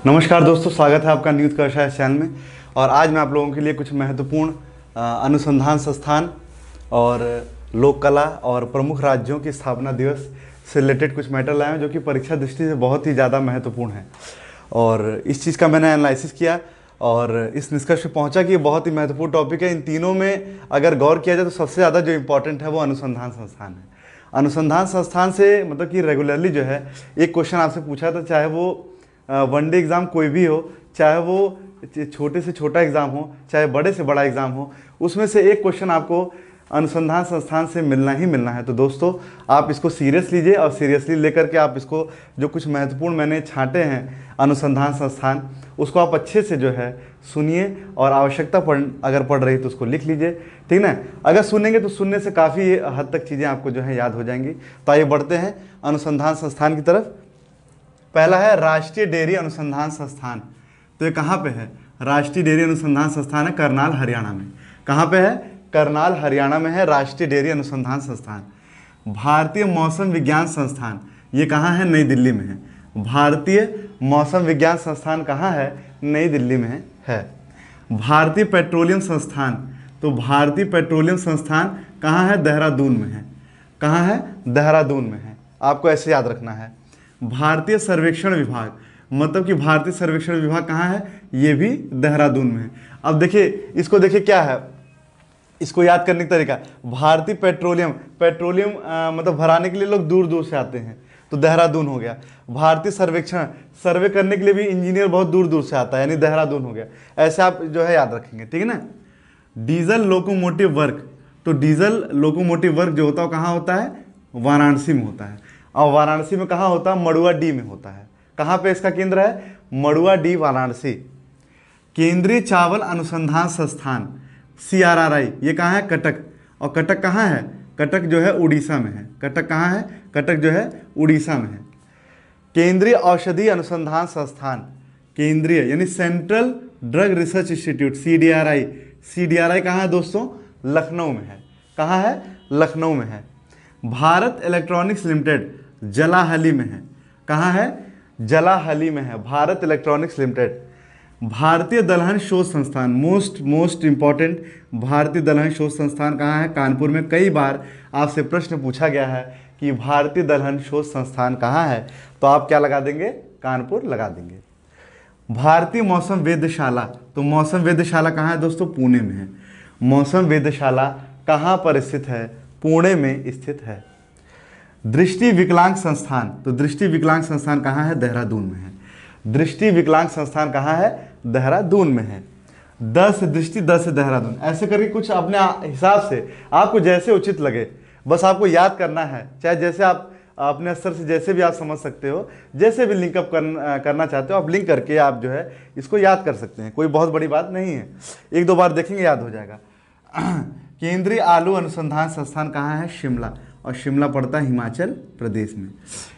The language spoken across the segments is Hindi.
नमस्कार दोस्तों, स्वागत है आपका न्यूज़ कक्षा चैनल में। और आज मैं आप लोगों के लिए कुछ महत्वपूर्ण अनुसंधान संस्थान और लोक कला और प्रमुख राज्यों की स्थापना दिवस से रिलेटेड कुछ मैटर लाए हैं जो कि परीक्षा दृष्टि से बहुत ही ज़्यादा महत्वपूर्ण है। और इस चीज़ का मैंने एनालिसिस किया और इस निष्कर्ष पे पहुंचा कि ये बहुत ही महत्वपूर्ण टॉपिक है। इन तीनों में अगर गौर किया जाए तो सबसे ज़्यादा जो इम्पोर्टेंट है वो अनुसंधान संस्थान है। अनुसंधान संस्थान से मतलब कि रेगुलरली जो है एक क्वेश्चन आपसे पूछा था, चाहे वो वनडे एग्ज़ाम कोई भी हो, चाहे वो छोटे से छोटा एग्ज़ाम हो, चाहे बड़े से बड़ा एग्ज़ाम हो, उसमें से एक क्वेश्चन आपको अनुसंधान संस्थान से मिलना ही मिलना है। तो दोस्तों आप इसको सीरियस लीजिए और सीरियसली लेकर के आप इसको जो कुछ महत्वपूर्ण मैंने छांटे हैं अनुसंधान संस्थान, उसको आप अच्छे से जो है सुनिए और आवश्यकता अगर पड़ रही तो उसको लिख लीजिए, ठीक ना। अगर सुनेंगे तो सुनने से काफ़ी हद तक चीज़ें आपको जो है याद हो जाएंगी। तो आइए बढ़ते हैं अनुसंधान संस्थान की तरफ। पहला है राष्ट्रीय डेयरी अनुसंधान संस्थान। तो ये कहाँ पे है? राष्ट्रीय डेयरी अनुसंधान संस्थान है करनाल, हरियाणा में। कहाँ पे है? करनाल, हरियाणा में है राष्ट्रीय डेयरी अनुसंधान संस्थान। भारतीय मौसम विज्ञान संस्थान, ये कहाँ है? नई दिल्ली में है। भारतीय मौसम विज्ञान संस्थान कहाँ है? नई दिल्ली में है। भारतीय पेट्रोलियम संस्थान, तो भारतीय पेट्रोलियम संस्थान कहाँ है? देहरादून में है। कहाँ है? देहरादून में है। आपको ऐसे याद रखना है। भारतीय सर्वेक्षण विभाग, मतलब कि भारतीय सर्वेक्षण विभाग कहाँ है? ये भी देहरादून में है। अब देखिए इसको, देखिए क्या है, इसको याद करने का तरीका। भारतीय पेट्रोलियम, पेट्रोलियम मतलब भराने के लिए लोग दूर दूर से आते हैं, तो देहरादून हो गया। भारतीय सर्वेक्षण, सर्वे करने के लिए भी इंजीनियर बहुत दूर दूर से आता है, यानी देहरादून हो गया। ऐसे आप जो है याद रखेंगे, ठीक है ना। डीजल लोकोमोटिव वर्क, तो डीजल लोकोमोटिव वर्क जो होता है कहाँ होता है? वाराणसी में होता है। और वाराणसी में कहाँ होता है? मड़ुआ डी में होता है। कहाँ पे इसका केंद्र है? मड़ुआ डी, वाराणसी। केंद्रीय चावल अनुसंधान संस्थान CRRI, ये कहाँ है? कटक। और कटक कहाँ है? कटक जो है उड़ीसा में है। कटक कहाँ है? कटक जो है उड़ीसा में है। केंद्रीय औषधि अनुसंधान संस्थान, केंद्रीय यानी central drug research institute CDRI, CDRI कहाँ है दोस्तों? लखनऊ में है। कहाँ है? लखनऊ में है। भारत इलेक्ट्रॉनिक्स लिमिटेड जलाहली में है। कहाँ है? जलाहली में है भारत इलेक्ट्रॉनिक्स लिमिटेड। भारतीय दलहन शोध संस्थान, मोस्ट इंपॉर्टेंट, भारतीय दलहन शोध संस्थान कहाँ है? कानपुर में। कई बार आपसे प्रश्न पूछा गया है कि भारतीय दलहन शोध संस्थान कहाँ है, तो आप क्या लगा देंगे? कानपुर लगा देंगे। भारतीय मौसम वेधशाला, तो मौसम वेधशाला कहाँ है दोस्तों? पुणे में है। मौसम वेधशाला कहाँ पर स्थित है? पुणे में स्थित है। दृष्टि विकलांग संस्थान, तो दृष्टि विकलांग संस्थान कहाँ है? देहरादून में है। दृष्टि विकलांग संस्थान कहाँ है? देहरादून में है। 10 दृष्टि, 10 देहरादून, ऐसे करके कुछ अपने हिसाब से आपको जैसे उचित लगे बस आपको याद करना है। चाहे जैसे आप अपने स्तर से जैसे भी आप समझ सकते हो, जैसे भी लिंकअप करना चाहते हो आप लिंक करके आप जो है इसको याद कर सकते हैं। कोई बहुत बड़ी बात नहीं है, एक दो बार देखेंगे याद हो जाएगा। केंद्रीय आलू अनुसंधान संस्थान कहाँ है? शिमला। और शिमला पड़ता है हिमाचल प्रदेश में।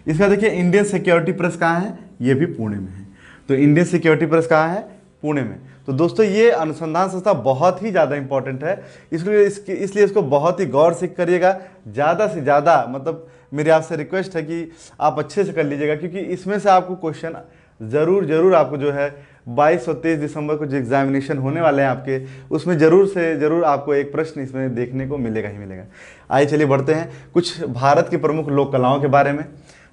इसका देखिए इंडियन सिक्योरिटी प्रेस कहाँ है? ये भी पुणे में है। तो इंडियन सिक्योरिटी प्रेस कहाँ है? पुणे में। तो दोस्तों ये अनुसंधान संस्था बहुत ही ज़्यादा इंपॉर्टेंट है, इसलिए इसको बहुत ही गौर से करिएगा। ज़्यादा से ज़्यादा मतलब मेरी आपसे रिक्वेस्ट है कि आप अच्छे से कर लीजिएगा, क्योंकि इसमें से आपको क्वेश्चन ज़रूर आपको जो है 22 और 23 दिसंबर को जो एग्जामिनेशन होने वाले हैं आपके, उसमें ज़रूर से ज़रूर आपको एक प्रश्न इसमें देखने को मिलेगा ही मिलेगा। आइए चलिए बढ़ते हैं कुछ भारत की प्रमुख लोक कलाओं के बारे में।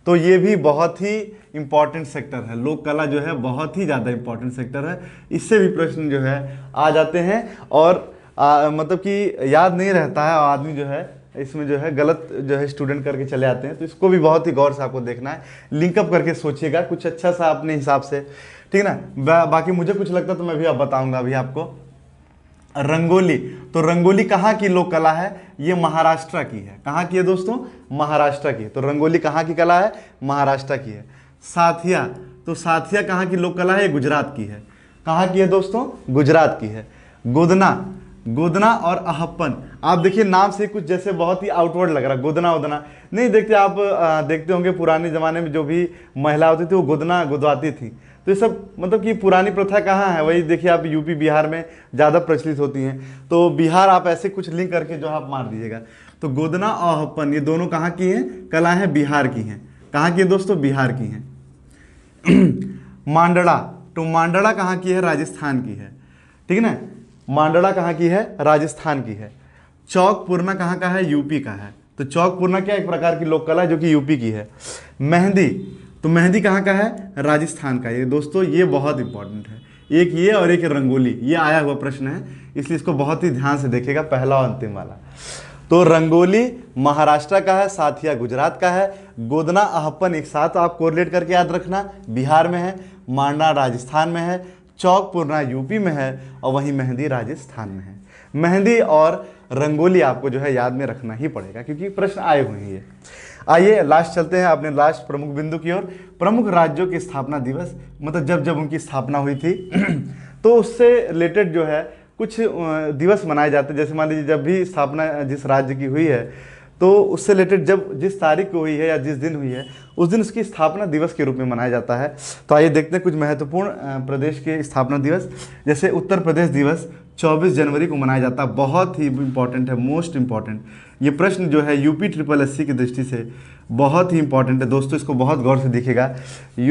तो ये भी बहुत ही इम्पॉर्टेंट सेक्टर है, लोक कला जो है बहुत ही ज़्यादा इम्पॉर्टेंट सेक्टर है। इससे भी प्रश्न जो है आ जाते हैं और मतलब कि याद नहीं रहता है, और आदमी जो है इसमें जो है गलत जो है स्टूडेंट करके चले आते हैं। तो इसको भी बहुत ही गौर से आपको देखना है, लिंकअप करके सोचिएगा कुछ अच्छा सा अपने हिसाब से, ठीक ना। बाकी मुझे कुछ लगता तो मैं भी अब बताऊंगा अभी आपको। रंगोली, तो रंगोली कहाँ की लोक कला है? ये महाराष्ट्र की है। कहाँ की है दोस्तों? महाराष्ट्र की। तो रंगोली कहाँ की कला है? महाराष्ट्र की है। साथिया, तो साथिया कहाँ की लोक कला है? ये गुजरात की है। कहाँ की है दोस्तों? गुजरात की है। गोदना, गोदना और अहप्पन, आप देखिए नाम से कुछ जैसे बहुत ही आउटवर्ड लग रहा है, गोदना उदना नहीं देखते आप। देखते होंगे पुराने ज़माने में जो भी महिला होती थी वो गोदना गुदवाती थी। तो ये सब मतलब कि पुरानी प्रथा कहाँ है? वही देखिए आप यूपी बिहार में ज़्यादा प्रचलित होती हैं। तो बिहार आप ऐसे कुछ लिंक करके जो आप मार दीजिएगा। तो गोदना और अहप्पन ये दोनों कहाँ की हैं? कला हैं बिहार की हैं। कहाँ की है दोस्तों? बिहार की हैं। मांडड़ा, तो मांडड़ा कहाँ की है? राजस्थान की है, ठीक है ना। मांडड़ा कहाँ की है? राजस्थान की है। चौक पूर्णा कहाँ का है? यूपी का है। तो चौक पूर्णा क्या एक प्रकार की लोक कला है जो कि यूपी की है। मेहंदी, तो मेहंदी कहाँ का है? राजस्थान का। ये दोस्तों ये बहुत इंपॉर्टेंट है, एक ये और एक रंगोली, ये आया हुआ प्रश्न है, इसलिए इसको बहुत ही ध्यान से देखेगा, पहला और अंतिम वाला। तो रंगोली महाराष्ट्र का है, साथिया गुजरात का है, गोदना अहप्पन एक साथ आप कोरिलेट करके याद रखना, बिहार में है, मांडा राजस्थान में है, चौक पूर्णा यूपी में है, और वहीं मेहंदी राजस्थान में है। मेहंदी और रंगोली आपको जो है याद में रखना ही पड़ेगा क्योंकि प्रश्न आए हुए हैं ये। आइए लास्ट चलते हैं अपने लास्ट प्रमुख बिंदु की ओर। प्रमुख राज्यों की स्थापना दिवस, मतलब जब जब उनकी स्थापना हुई थी तो उससे रिलेटेड जो है कुछ दिवस मनाए जाते हैं। जैसे मान लीजिए जब भी स्थापना जिस राज्य की हुई है तो उससे रिलेटेड जब जिस तारीख को हुई है या जिस दिन हुई है उस दिन उसकी स्थापना दिवस के रूप में मनाया जाता है। तो आइए देखते हैं कुछ महत्वपूर्ण प्रदेश के स्थापना दिवस। जैसे उत्तर प्रदेश दिवस 24 जनवरी को मनाया जाता है, बहुत ही इंपॉर्टेंट है, मोस्ट इंपॉर्टेंट। ये प्रश्न जो है यूपी SSSC की दृष्टि से बहुत ही इंपॉर्टेंट है दोस्तों, इसको बहुत गौर से देखिएगा।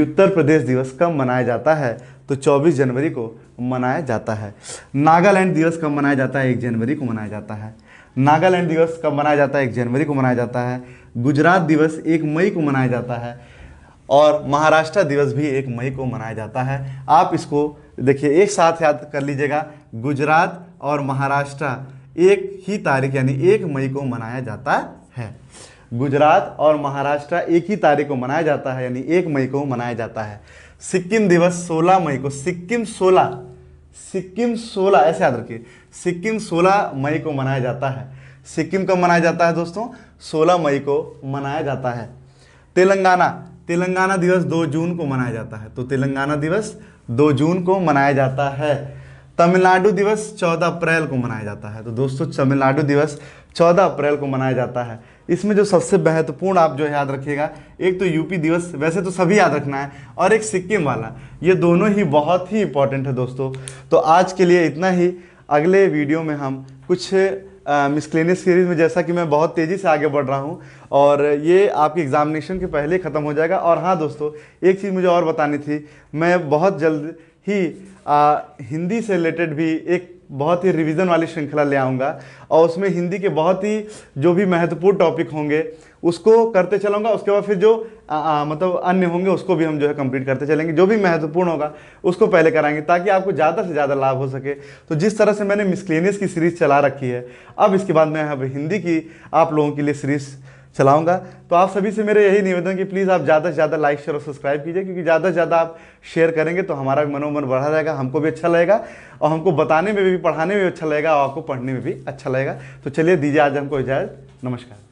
उत्तर प्रदेश दिवस कब मनाया जाता है? तो 24 जनवरी को मनाया जाता है। नागालैंड दिवस कब मनाया जाता है? 1 जनवरी को मनाया जाता है। नागालैंड दिवस कब मनाया जाता है? 1 जनवरी को मनाया जाता है। गुजरात दिवस 1 मई को मनाया जाता है, और महाराष्ट्र दिवस भी 1 मई को मनाया जाता है। आप इसको देखिए एक साथ याद कर लीजिएगा, गुजरात और महाराष्ट्र एक ही तारीख यानी 1 मई को मनाया जाता है। गुजरात और महाराष्ट्र एक ही तारीख को मनाया जाता है यानी 1 मई को मनाया जाता है। सिक्किम दिवस 16 मई को, सिक्किम 16 ऐसे याद रखिए, सिक्किम 16 मई को मनाया जाता है। सिक्किम कब मनाया जाता है दोस्तों? 16 मई को मनाया जाता है। तेलंगाना दिवस 2 जून को मनाया जाता है। तो तेलंगाना दिवस 2 जून को मनाया जाता है। तमिलनाडु दिवस 14 अप्रैल को मनाया जाता है। तो दोस्तों तमिलनाडु दिवस 14 अप्रैल को मनाया जाता है। इसमें जो सबसे महत्वपूर्ण आप जो याद रखिएगा, एक तो यूपी दिवस, वैसे तो सभी याद रखना है, और एक सिक्किम वाला, ये दोनों ही बहुत ही इंपॉर्टेंट है दोस्तों। तो आज के लिए इतना ही। अगले वीडियो में हम कुछ मिसलेनियस सीरीज में, जैसा कि मैं बहुत तेज़ी से आगे बढ़ रहा हूं और ये आपके एग्जामिनेशन के पहले ख़त्म हो जाएगा। और हाँ दोस्तों, एक चीज़ मुझे और बतानी थी, मैं बहुत जल्द ही हिंदी से रिलेटेड भी एक बहुत ही रिवीजन वाली श्रृंखला ले आऊँगा, और उसमें हिंदी के बहुत ही जो भी महत्वपूर्ण टॉपिक होंगे उसको करते चलूँगा। उसके बाद फिर जो मतलब अन्य होंगे उसको भी हम जो है कंप्लीट करते चलेंगे। जो भी महत्वपूर्ण होगा उसको पहले कराएंगे ताकि आपको ज़्यादा से ज़्यादा लाभ हो सके। तो जिस तरह से मैंने मिसलेनियस की सीरीज़ चला रखी है, अब इसके बाद मैं अब हिंदी की आप लोगों के लिए सीरीज़ चलाऊंगा। तो आप सभी से मेरे यही निवेदन कि प्लीज़ आप ज़्यादा से ज़्यादा लाइक शेयर और सब्सक्राइब कीजिए, क्योंकि ज़्यादा से ज़्यादा आप शेयर करेंगे तो हमारा मनोबल बढ़ा रहेगा, हमको भी अच्छा लगेगा, और हमको बताने में भी, पढ़ाने में भी अच्छा लगेगा, और आपको पढ़ने में भी अच्छा लगेगा। तो चलिए दीजिए आज हमको इजाज़त। नमस्कार।